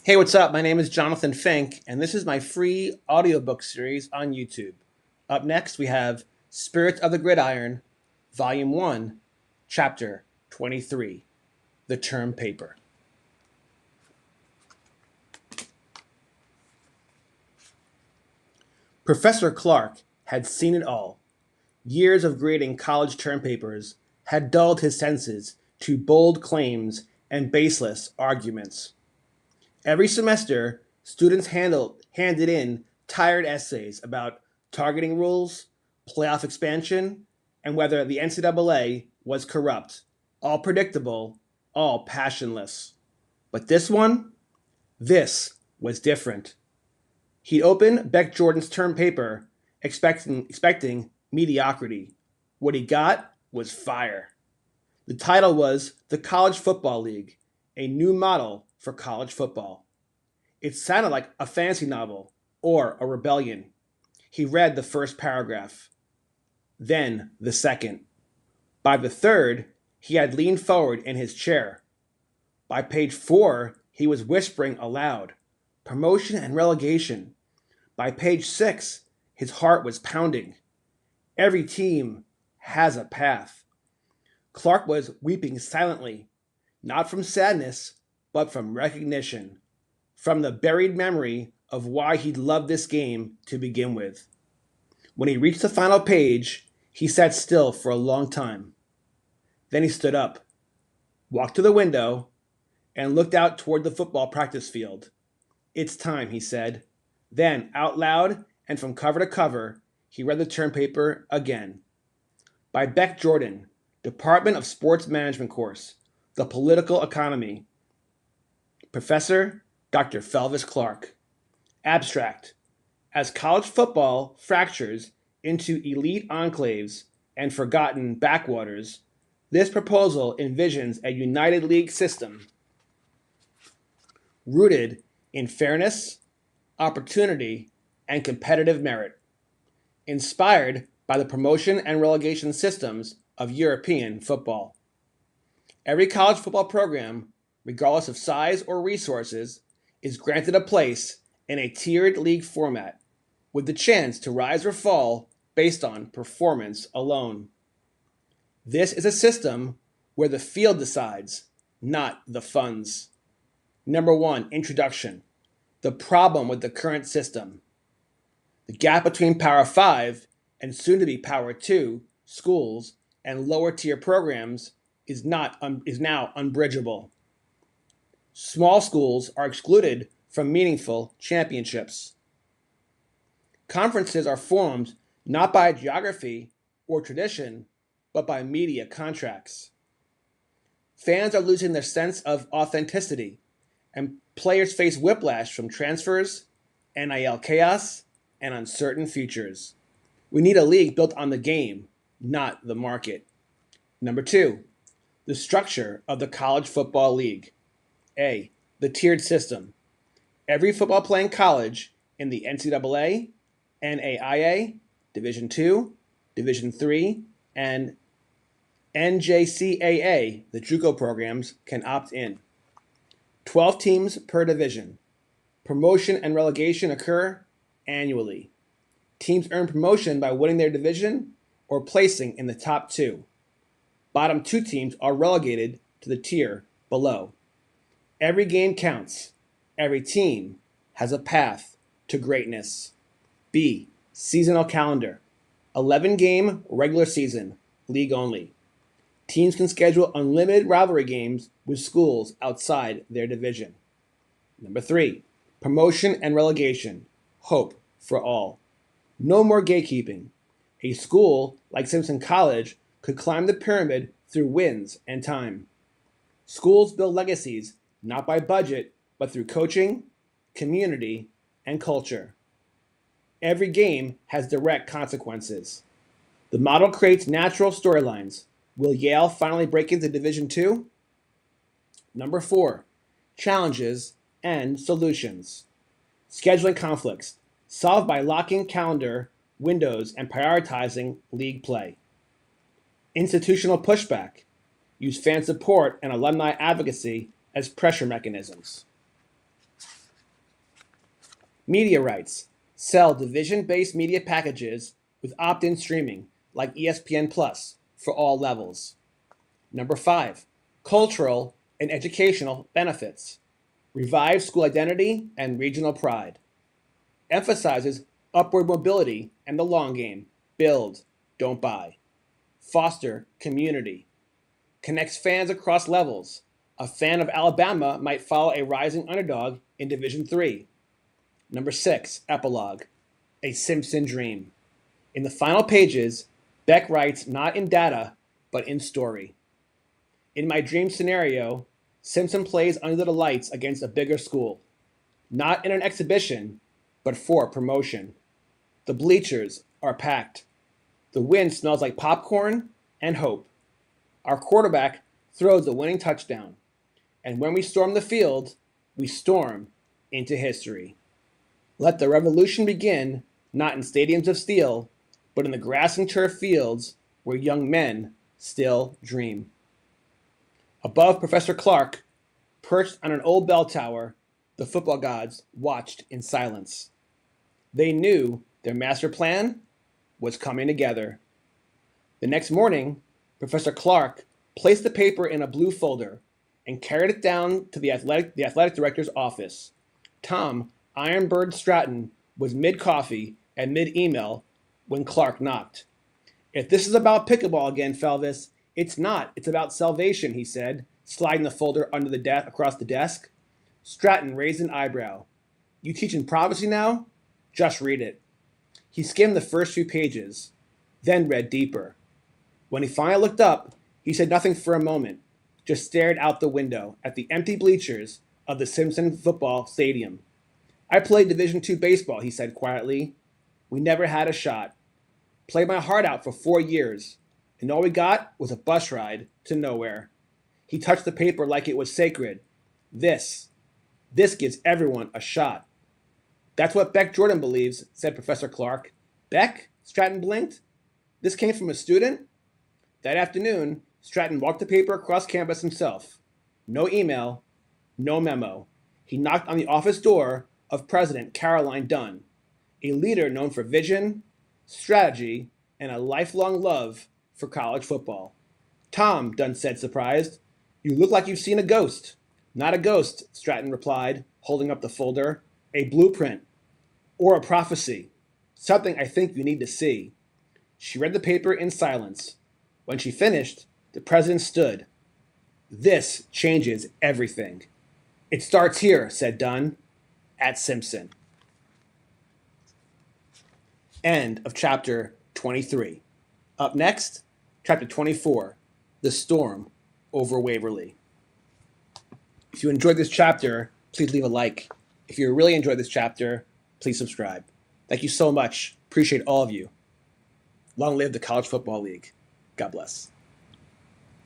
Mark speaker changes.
Speaker 1: Hey, what's up? My name is Jonathan Fink, and this is my free audiobook series on YouTube. Up next, we have Spirit of the Gridiron, Volume 1, Chapter 23, The Term Paper. Professor Clark had seen it all. Years of grading college term papers had dulled his senses to bold claims and baseless arguments. Every semester, students handed in tired essays about targeting rules, playoff expansion, and whether the NCAA was corrupt. All predictable, all passionless. But this was different. He'd open Beck Jordan's term paper, expecting mediocrity. What he got was fire. The title was The College Football League, a new model for college football. It sounded like a fantasy novel or a rebellion. He read the first paragraph, then the second. By the third, he had leaned forward in his chair. By page 4, he was whispering aloud, promotion and relegation. By page 6, his heart was pounding. Every team has a path. Clark was weeping silently, not from sadness, but from recognition, from the buried memory of why he'd loved this game to begin with. When he reached the final page, he sat still for a long time. Then he stood up, walked to the window, and looked out toward the football practice field. It's time, he said. Then, out loud and from cover to cover, he read the term paper again. By Beck Jordan, Department of Sports Management course, The Political Economy. Professor Dr. Felvis Clark. Abstract. As college football fractures into elite enclaves and forgotten backwaters, this proposal envisions a United League system rooted in fairness, opportunity, and competitive merit, inspired by the promotion and relegation systems of European football. Every college football program, regardless of size or resources, is granted a place in a tiered league format, with the chance to rise or fall based on performance alone. This is a system where the field decides, not the funds. Number 1, introduction. The problem with the current system. The gap between Power 5 and soon to be Power 2 schools and lower tier programs is now unbridgeable. Small schools are excluded from meaningful championships. Conferences are formed not by geography or tradition, but by media contracts. Fans are losing their sense of authenticity, and players face whiplash from transfers, NIL chaos, and uncertain futures. We need a league built on the game, not the market. Number 2, the structure of the college football league. A, the tiered system. Every football playing college in the NCAA, NAIA, Division II, Division III, and NJCAA, the JUCO programs, can opt in. 12 teams per division. Promotion and relegation occur annually. Teams earn promotion by winning their division or placing in the top 2. Bottom 2 teams are relegated to the tier below. Every game counts. Every team has a path to greatness. B, seasonal calendar. 11-game regular season, league only. Teams can schedule unlimited rivalry games with schools outside their division. Number 3, promotion and relegation. Hope for all. No more gatekeeping. A school like Simpson College could climb the pyramid through wins and time. Schools build legacies not by budget, but through coaching, community, and culture. Every game has direct consequences. The model creates natural storylines. Will Yale finally break into Division II? Number 4, challenges and solutions. Scheduling conflicts, solved by locking calendar windows and prioritizing league play. Institutional pushback, use fan support and alumni advocacy as pressure mechanisms. Media rights. Sell division-based media packages with opt-in streaming like ESPN Plus for all levels. Number 5. Cultural and educational benefits. Revive school identity and regional pride. Emphasizes upward mobility and the long game. Build, don't buy. Foster community. Connects fans across levels. A fan of Alabama might follow a rising underdog in Division III. Number 6, epilogue. A Simpson dream. In the final pages, Beck writes not in data, but in story. In my dream scenario, Simpson plays under the lights against a bigger school. Not in an exhibition, but for promotion. The bleachers are packed. The wind smells like popcorn and hope. Our quarterback throws the winning touchdown. And when we storm the field, we storm into history. Let the revolution begin, not in stadiums of steel, but in the grass and turf fields where young men still dream. Above Professor Clark, perched on an old bell tower, the football gods watched in silence. They knew their master plan was coming together. The next morning, Professor Clark placed the paper in a blue folder and carried it down to the athletic director's office. Tom Ironbird Stratton was mid-coffee and mid-email when Clark knocked. If this is about pickleball again, Felvis, it's not. It's about salvation, he said, sliding the folder under across the desk. Stratton raised an eyebrow. You teaching prophecy now? Just read it. He skimmed the first few pages, then read deeper. When he finally looked up, he said nothing for a moment, just stared out the window at the empty bleachers of the Simpson football stadium. I played Division II baseball, he said quietly. We never had a shot. Played my heart out for 4 years, and all we got was a bus ride to nowhere. He touched the paper like it was sacred. This gives everyone a shot. That's what Beck Jordan believes, said Professor Clark. Beck? Stratton blinked. This came from a student? That afternoon, Stratton walked the paper across campus himself. No email, no memo. He knocked on the office door of President Caroline Dunn, a leader known for vision, strategy, and a lifelong love for college football. Tom, Dunn said, surprised. You look like you've seen a ghost. Not a ghost, Stratton replied, holding up the folder. A blueprint. Or a prophecy. Something I think you need to see. She read the paper in silence. When she finished, the president stood. This changes everything. It starts here, said Dunn, at Simpson. End of chapter 23. Up next, chapter 24, The Storm over Waverly. If you enjoyed this chapter, please leave a like. If you really enjoyed this chapter, please subscribe. Thank you so much. Appreciate all of you. Long live the College Football League. God bless.